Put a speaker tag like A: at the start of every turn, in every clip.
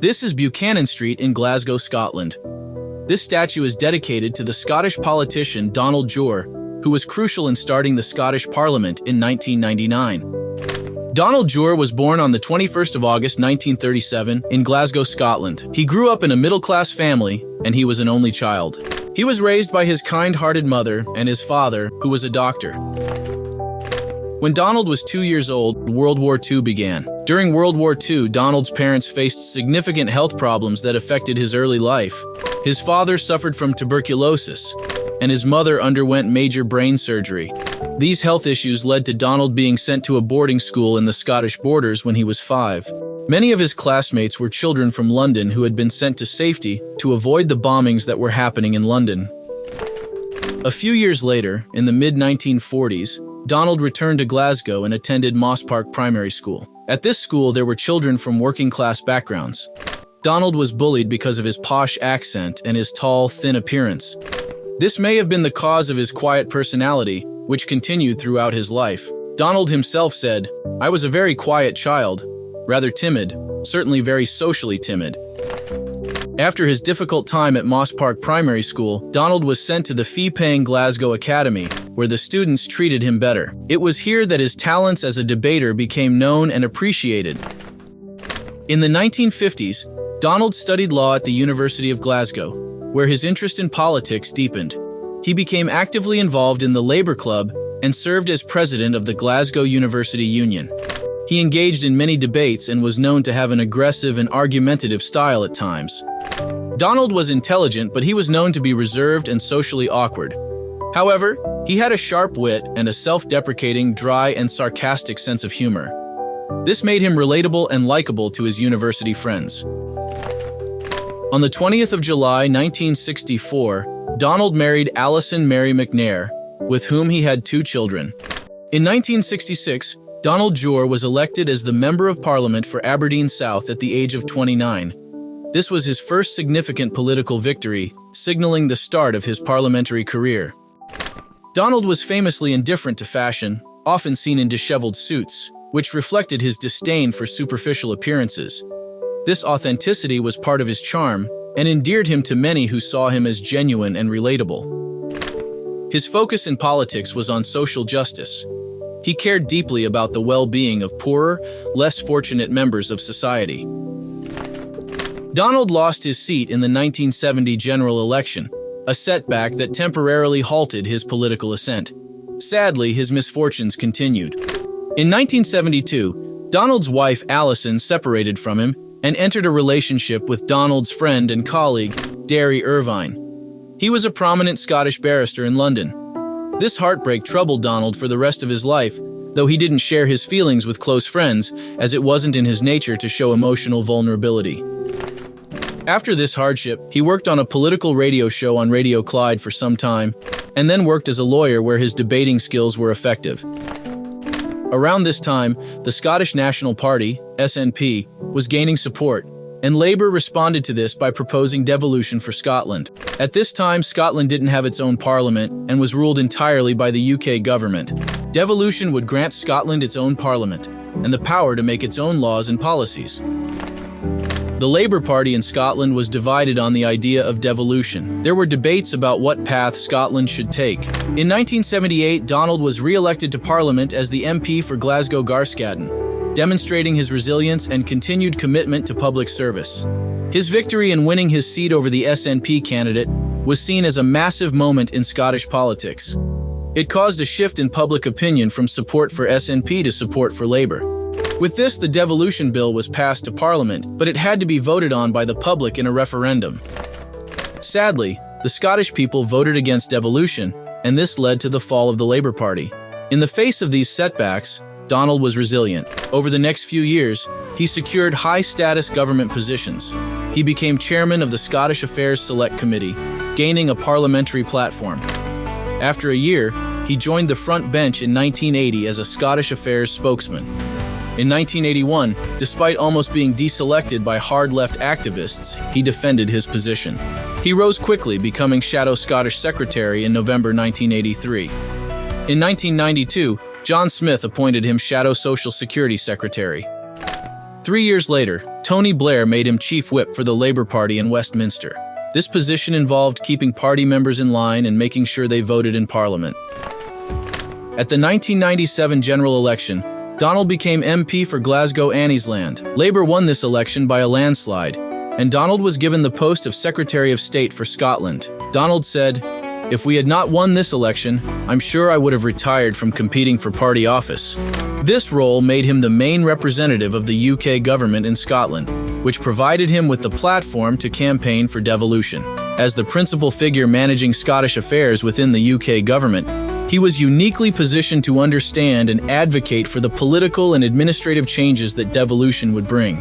A: This is Buchanan Street in Glasgow, Scotland. This statue is dedicated to the Scottish politician Donald Jure, who was crucial in starting the Scottish Parliament in 1999. Donald Jure was born on the 21st of August 1937 in Glasgow, Scotland. He grew up in a middle-class family, and he was an only child. He was raised by his kind-hearted mother and his father, who was a doctor. When Donald was 2 years old, World War II began. During World War II, Donald's parents faced significant health problems that affected his early life. His father suffered from tuberculosis, and his mother underwent major brain surgery. These health issues led to Donald being sent to a boarding school in the Scottish borders when he was 5. Many of his classmates were children from London who had been sent to safety to avoid the bombings that were happening in London. A few years later, in the mid-1940s, Donald returned to Glasgow and attended Moss Park Primary School. At this school, there were children from working-class backgrounds. Donald was bullied because of his posh accent and his tall, thin appearance. This may have been the cause of his quiet personality, which continued throughout his life. Donald himself said, "I was a very quiet child, rather timid, certainly very socially timid." After his difficult time at Moss Park Primary School, Donald was sent to the fee-paying Glasgow Academy, where the students treated him better. It was here that his talents as a debater became known and appreciated. In the 1950s, Donald studied law at the University of Glasgow, where his interest in politics deepened. He became actively involved in the Labour Club and served as president of the Glasgow University Union. He engaged in many debates and was known to have an aggressive and argumentative style at times. Donald was intelligent, but he was known to be reserved and socially awkward. However, he had a sharp wit and a self-deprecating, dry, and sarcastic sense of humor. This made him relatable and likable to his university friends. On the 20th of July, 1964, Donald married Alison Mary McNair, with whom he had 2 children. In 1966, Donald Jure was elected as the Member of Parliament for Aberdeen South at the age of 29. This was his first significant political victory, signaling the start of his parliamentary career. Donald was famously indifferent to fashion, often seen in disheveled suits, which reflected his disdain for superficial appearances. This authenticity was part of his charm and endeared him to many who saw him as genuine and relatable. His focus in politics was on social justice. He cared deeply about the well-being of poorer, less fortunate members of society. Donald lost his seat in the 1970 general election, a setback that temporarily halted his political ascent. Sadly, his misfortunes continued. In 1972, Donald's wife Alison separated from him and entered a relationship with Donald's friend and colleague, Derry Irvine. He was a prominent Scottish barrister in London. This heartbreak troubled Donald for the rest of his life, though he didn't share his feelings with close friends, as it wasn't in his nature to show emotional vulnerability. After this hardship, he worked on a political radio show on Radio Clyde for some time, and then worked as a lawyer where his debating skills were effective. Around this time, the Scottish National Party, SNP, was gaining support, and Labour responded to this by proposing devolution for Scotland. At this time, Scotland didn't have its own parliament and was ruled entirely by the UK government. Devolution would grant Scotland its own parliament and the power to make its own laws and policies. The Labour Party in Scotland was divided on the idea of devolution. There were debates about what path Scotland should take. In 1978, Donald was re-elected to Parliament as the MP for Glasgow Scotland, demonstrating his resilience and continued commitment to public service. His victory in winning his seat over the SNP candidate was seen as a massive moment in Scottish politics. It caused a shift in public opinion from support for SNP to support for Labour. With this, the devolution bill was passed to Parliament, but it had to be voted on by the public in a referendum. Sadly, the Scottish people voted against devolution, and this led to the fall of the Labour Party. In the face of these setbacks, Donald was resilient. Over the next few years, he secured high-status government positions. He became chairman of the Scottish Affairs Select Committee, gaining a parliamentary platform. After a year, he joined the front bench in 1980 as a Scottish Affairs spokesman. In 1981, despite almost being deselected by hard-left activists, he defended his position. He rose quickly, becoming Shadow Scottish Secretary in November 1983. In 1992, John Smith appointed him Shadow Social Security Secretary. 3 years later, Tony Blair made him chief whip for the Labour Party in Westminster. This position involved keeping party members in line and making sure they voted in Parliament. At the 1997 general election, Donald became MP for Glasgow Anniesland. Labour won this election by a landslide, and Donald was given the post of Secretary of State for Scotland. Donald said, "If we had not won this election, I'm sure I would have retired from competing for party office." This role made him the main representative of the UK government in Scotland, which provided him with the platform to campaign for devolution. As the principal figure managing Scottish affairs within the UK government, he was uniquely positioned to understand and advocate for the political and administrative changes that devolution would bring.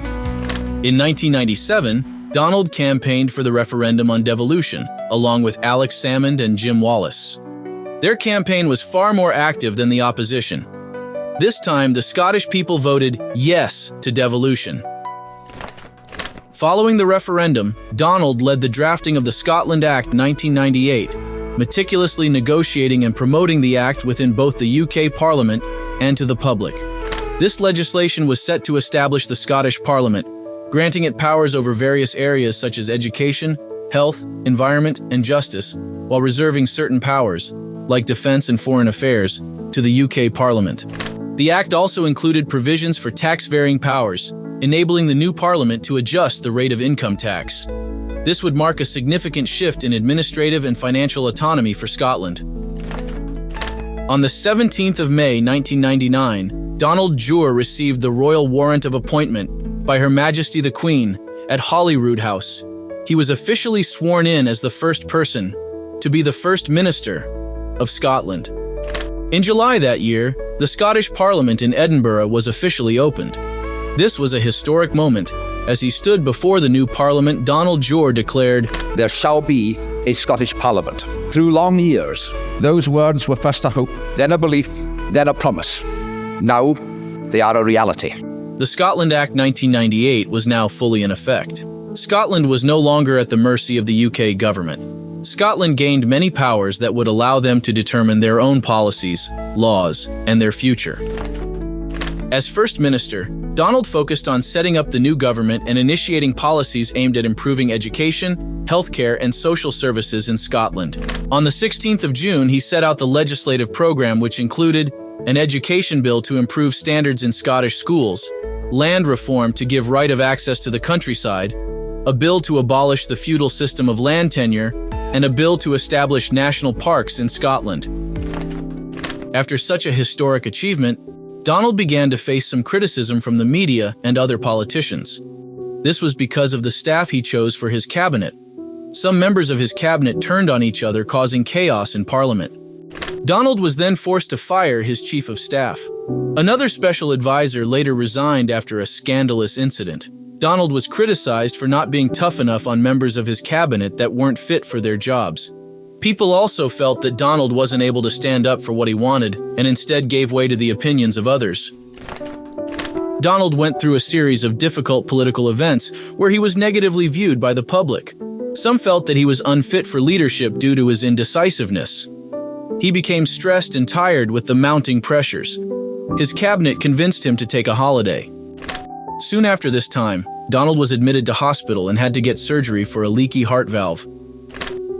A: In 1997, Donald campaigned for the referendum on devolution, along with Alex Salmond and Jim Wallace. Their campaign was far more active than the opposition. This time, the Scottish people voted yes to devolution. Following the referendum, Donald led the drafting of the Scotland Act 1998, meticulously negotiating and promoting the act within both the UK Parliament and to the public. This legislation was set to establish the Scottish Parliament, granting it powers over various areas such as education, health, environment, and justice, while reserving certain powers, like defence and foreign affairs, to the UK Parliament. The Act also included provisions for tax-varying powers, enabling the new Parliament to adjust the rate of income tax. This would mark a significant shift in administrative and financial autonomy for Scotland. On the 17th of May 1999, Donald Dewar received the royal warrant of appointment by Her Majesty the Queen at Holyrood House. He was officially sworn in as the first person to be the First Minister of Scotland. In July that year, the Scottish Parliament in Edinburgh was officially opened. This was a historic moment. As he stood before the new Parliament, Donald Dewar declared,
B: "There shall be a Scottish Parliament." Through long years, those words were first a hope, then a belief, then a promise. Now, they are a reality.
A: The Scotland Act 1998 was now fully in effect. Scotland was no longer at the mercy of the UK government. Scotland gained many powers that would allow them to determine their own policies, laws, and their future. As First Minister, Donald focused on setting up the new government and initiating policies aimed at improving education, healthcare, and social services in Scotland. On the 16th of June, he set out the legislative program, which included an education bill to improve standards in Scottish schools, land reform to give right of access to the countryside, a bill to abolish the feudal system of land tenure, and a bill to establish national parks in Scotland. After such a historic achievement, Donald began to face some criticism from the media and other politicians. This was because of the staff he chose for his cabinet. Some members of his cabinet turned on each other, causing chaos in Parliament. Donald was then forced to fire his chief of staff. Another special advisor later resigned after a scandalous incident. Donald was criticized for not being tough enough on members of his cabinet that weren't fit for their jobs. People also felt that Donald wasn't able to stand up for what he wanted and instead gave way to the opinions of others. Donald went through a series of difficult political events where he was negatively viewed by the public. Some felt that he was unfit for leadership due to his indecisiveness. He became stressed and tired with the mounting pressures. His cabinet convinced him to take a holiday. Soon after this time, Donald was admitted to hospital and had to get surgery for a leaky heart valve.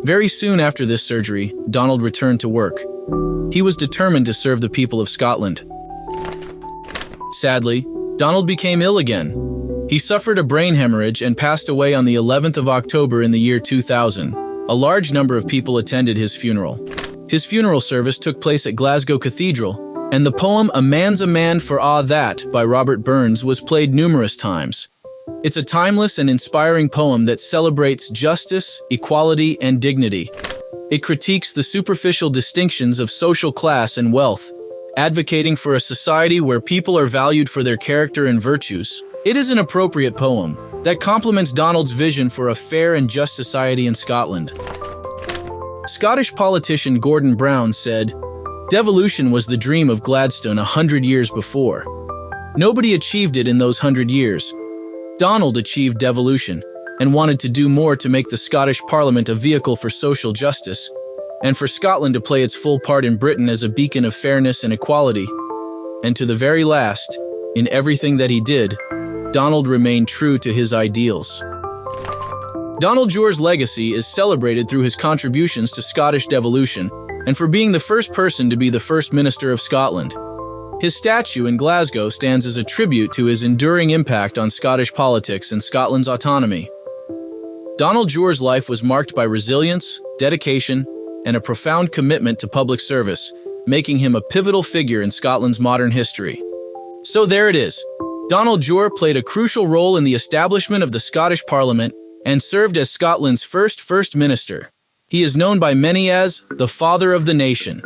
A: Very soon after this surgery, Donald returned to work. He was determined to serve the people of Scotland. Sadly, Donald became ill again. He suffered a brain hemorrhage and passed away on the 11th of October in the year 2000. A large number of people attended his funeral. His funeral service took place at Glasgow Cathedral, and the poem "A Man's a Man for A' That" by Robert Burns was played numerous times. It's a timeless and inspiring poem that celebrates justice, equality, and dignity. It critiques the superficial distinctions of social class and wealth, advocating for a society where people are valued for their character and virtues. It is an appropriate poem that complements Donald's vision for a fair and just society in Scotland. Scottish politician Gordon Brown said, "Devolution was the dream of Gladstone 100 years before. Nobody achieved it in those 100 years. Donald achieved devolution and wanted to do more to make the Scottish Parliament a vehicle for social justice, and for Scotland to play its full part in Britain as a beacon of fairness and equality. And to the very last, in everything that he did, Donald remained true to his ideals. Donald Jore's legacy is celebrated through his contributions to Scottish devolution and for being the first person to be the First Minister of Scotland. His statue in Glasgow stands as a tribute to his enduring impact on Scottish politics and Scotland's autonomy. Donald Jore's life was marked by resilience, dedication, and a profound commitment to public service, making him a pivotal figure in Scotland's modern history. So there it is. Donald Jore played a crucial role in the establishment of the Scottish Parliament and served as Scotland's First Minister. He is known by many as the Father of the Nation.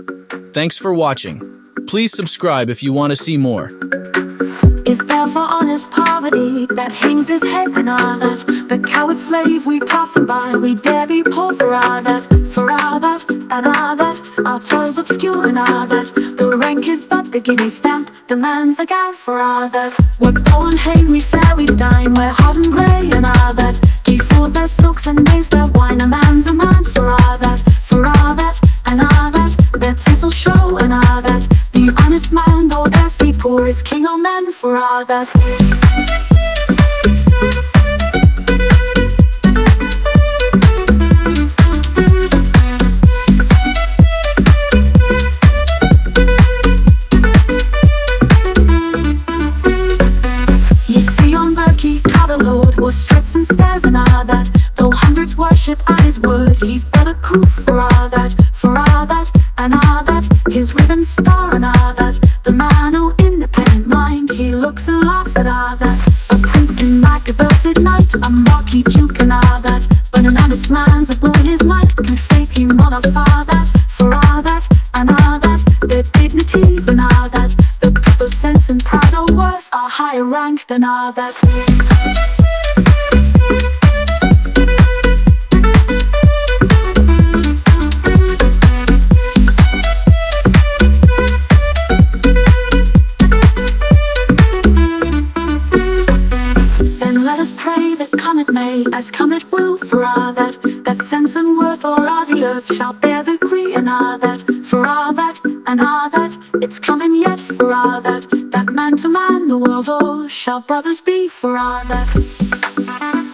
A: Thanks for watching. Please subscribe if you want to see more.
C: Is there for honest poverty that hangs his head and all that? The coward slave we passing by, we dare be poor for all that and all that. Our toils obscure and all that. The rank is but the guinea stamp, demands the guide for all that. We're born, hang, we fare, we dine, we're hot and grey and all that. Give fools their silks and babes their wine, a man's a man for all that and all that. Their tinsel show and all that. The honest man, though S.C. poor, is king of men for all that. You see on Murky, how the Lord was streets and stairs and all that. Though hundreds worship at his word, he's but a coup for all that and all that. His ribbon star and all that. The man of independent mind, he looks and laughs at all that. A prince can like a belted knight, a marquis duke and all that. But an honest man's a blow in his might can fake him on a father for all that and all that. Their dignities and all that. The people's sense and pride or worth are higher ranked than all that. As come it will for all that. That sense and worth or all the earth shall bear the degree and all that. For all that and all that, it's coming yet for all that. That man to man the world o'er shall brothers be for all that.